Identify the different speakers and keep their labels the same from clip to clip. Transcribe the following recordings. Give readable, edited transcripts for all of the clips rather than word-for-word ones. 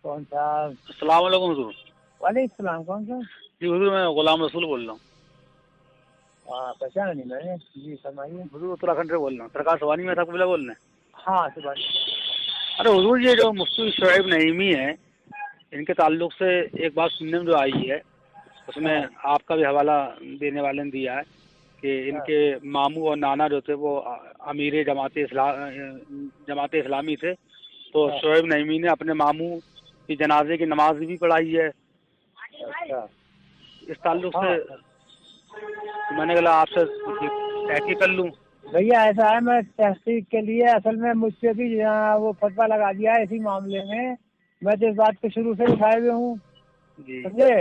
Speaker 1: کون صاحب؟
Speaker 2: السلام علیکم حضور.
Speaker 1: وعلیکم السلام. کون صاحب؟
Speaker 2: جی حضور میں غلام رسول بول رہا ہوں.
Speaker 1: ہاں پہچانا نہیں میں نے. جی فرمائیے.
Speaker 2: حضور اتراکھنڈ سے بول رہا ہوں. سرکار سوانی میں تھا قبلہ بول رہے ہیں.
Speaker 1: ہاں سے بات.
Speaker 2: ارے حضور یہ جو مفتی شعیب نعیمی ہیں ان کے تعلق سے ایک بات سننے میں جو آئی ہے اس میں آپ کا بھی حوالہ دینے والے نے دیا ہے کہ ان کے ماموں اور نانا جو تھے وہ امیر جماعت اسلامی تھے. تو شعیب نعیمی نے اپنے ماموں کی جنازے کی نماز بھی پڑھائی ہے. اس تعلق سے میں نے کہا آپ سے تحقیق کر لوں.
Speaker 1: بھیا ایسا ہے میں تحقیق کے لیے اصل میں مجھ سے بھی وہ فتویٰ لگا دیا ہے اسی معاملے میں تو اس بات کے شروع سے اٹھائے ہوئے ہوں.
Speaker 2: جی
Speaker 1: سمجھے؟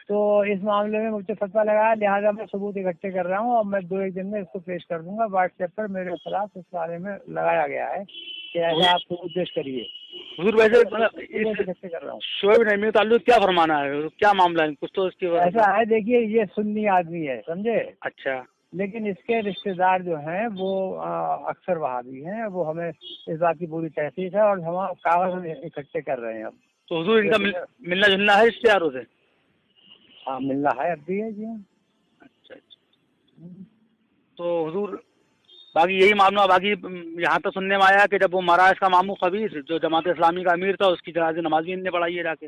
Speaker 1: تو اس معاملے میں مجھ سے فتویٰ لگایا لہٰذا میں ثبوت اکٹھے کر رہا ہوں اور میں 2-1 دن میں اس کو پیش کر دوں گا. واٹس ایپ پر میرے خلاف اس بارے میں لگایا گیا ہے کہ ایسا آپ ثبوت پیش کریے.
Speaker 2: حضور ویسے
Speaker 1: کر رہا ہوں.
Speaker 2: شعیب نعیمی کا تعلق کیا فرمانا ہے, کیا معاملہ ہے کچھ تو اس کی
Speaker 1: ایسا ہے دیکھیے یہ سنی آدمی ہے سمجھے.
Speaker 2: اچھا.
Speaker 1: لیکن اس کے رشتہ دار جو ہیں وہ اکثر وہابی ہیں. وہ ہمیں اس بات کی پوری تحقیق ہے اور ہم کاغذ اکٹھے کر رہے ہیں اب.
Speaker 2: تو حضور ان کا ملنا جلنا ہے اشتہاروں سے؟
Speaker 1: ہاں ملنا ہے اب بھی ہے. جی ہاں.
Speaker 2: اچھا اچھا. تو حضور باقی یہی معاملہ باقی یہاں تو سننے میں آیا کہ جب وہ مرا اس کا ماموں خبیث جو جماعت اسلامی کا امیر تھا اس کی جنازے نماز بھی ان نے پڑھائی ہے جا کے.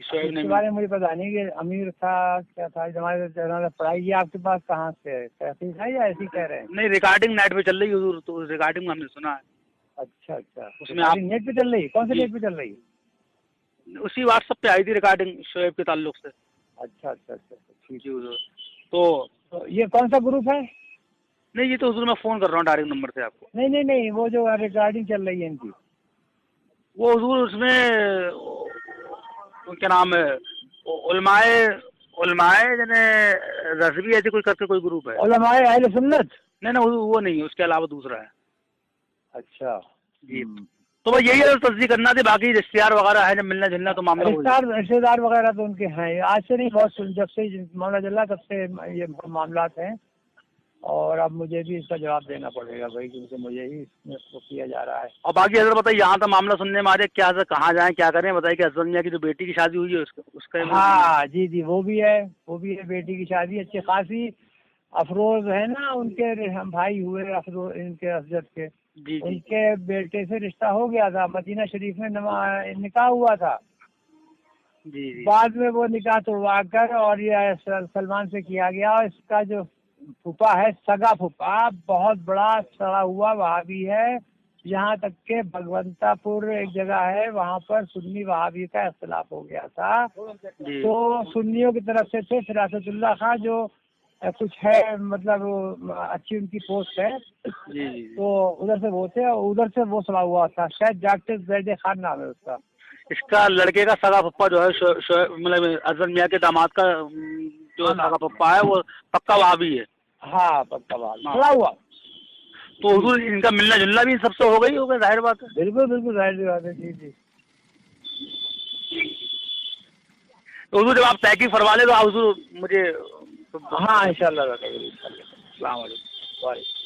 Speaker 1: اس کے بارے میں مجھے پتا نہیں کہ امیر تھا کیا تھا جنازہ پڑھائی. یہ آپ کے پاس کہاں سے ہے تحقیق ہے یا ایسے ہی کہہ رہے ہیں؟
Speaker 2: نہیں ریکارڈنگ نیٹ پہ چل رہی ہے حضور, تو ریکارڈنگ میں ہم نے سنا ہے.
Speaker 1: اچھا اچھا.
Speaker 2: اس میں آپ
Speaker 1: نیٹ پہ چل رہی؟ کون سے نیٹ پہ چل رہی؟
Speaker 2: اسی واٹس ایپ پہ آئی تھی ریکارڈنگ شعیب کے تعلق سے.
Speaker 1: اچھا اچھا اچھا ٹھیک
Speaker 2: ہے حضور. تو
Speaker 1: یہ کون سا گروپ ہے؟
Speaker 2: نہیں یہ تو حضور میں فون کر رہا ہوں ڈائریکٹ نمبر سے آپ کو.
Speaker 1: نہیں وہ جو ریکارڈنگ چل رہی ہے ان کی
Speaker 2: وہ حضور اس میں کیا نام ہے علماء رضوی ایسے کوئی کر کے کوئی گروپ ہے.
Speaker 1: علماء اہل سنت؟
Speaker 2: نہیں وہ نہیں, اس کے علاوہ دوسرا ہے.
Speaker 1: اچھا
Speaker 2: جی. تو وہ یہی ہے تصدیق کرنا تھی. باقی رشتے دار وغیرہ ہے جب ملنا جلنا تو معاملہ
Speaker 1: رشتے دار وغیرہ تو ان کے ہیں. آج سے نہیں بہت جب سے معاملہ چل رہا تب سے یہ معاملات ہیں. اور اب مجھے بھی اس کا جواب دینا پڑے گا بھائی کیونکہ مجھے ہی اس میں اس کو کیا جا رہا ہے.
Speaker 2: اور باقی حضرت بتائیے یہاں تو معاملہ سننے میں آ رہے کیا کہاں جائیں کیا کریں. بتائیے کہ حضرت میاں کی جو بیٹی کی شادی ہوئی ہے اس کا
Speaker 1: ہاں جی وہ بھی ہے بیٹی کی شادی اچھی خاصی. افروز ہے نا ان کے بھائی ہوئے افروز ان کے افضل کے.
Speaker 2: جی
Speaker 1: ان کے بیٹے سے رشتہ ہو گیا تھا. مدینہ شریف میں نکاح ہوا تھا.
Speaker 2: جی
Speaker 1: بعد میں وہ نکاح توڑوا کر اور یہ سلمان سے کیا گیا. اور اس کا جو پھوپھا ہے سگا پھوپھا بہت بڑا سڑا ہوا وہابی ہے. یہاں تک کہ بھگونتا پور ایک جگہ ہے وہاں پر سنی وہابی کا اختلاف ہو گیا تھا. تو سنیوں کی طرف سے تھے فراست اللہ خان جو کچھ ہے مطلب اچھی ان کی پوسٹ ہے. تو ادھر سے وہ تھے اور ادھر سے وہ سڑا ہوا تھا. شاید ڈاکٹر زید خان نام ہے اس کا.
Speaker 2: اس کا لڑکے کا سگا پھپا جو ہے مطلب اظہر میاں کے داماد کا جو سگا پھپا ہے وہ پکا وہابی ہے.
Speaker 1: ہاں پکا وہابی سڑا ہوا.
Speaker 2: تو حضور ان کا ملنا جلنا بھی سب سے ہو گئی ہوگا ظاہر بات ہے.
Speaker 1: بالکل ظاہر سی بات ہے. جی
Speaker 2: حضور جب آپ تحقیق فرما لیں تو حضور مجھے
Speaker 1: ہاں انشاءاللہ. السلام علیکم.
Speaker 2: وعلیکم.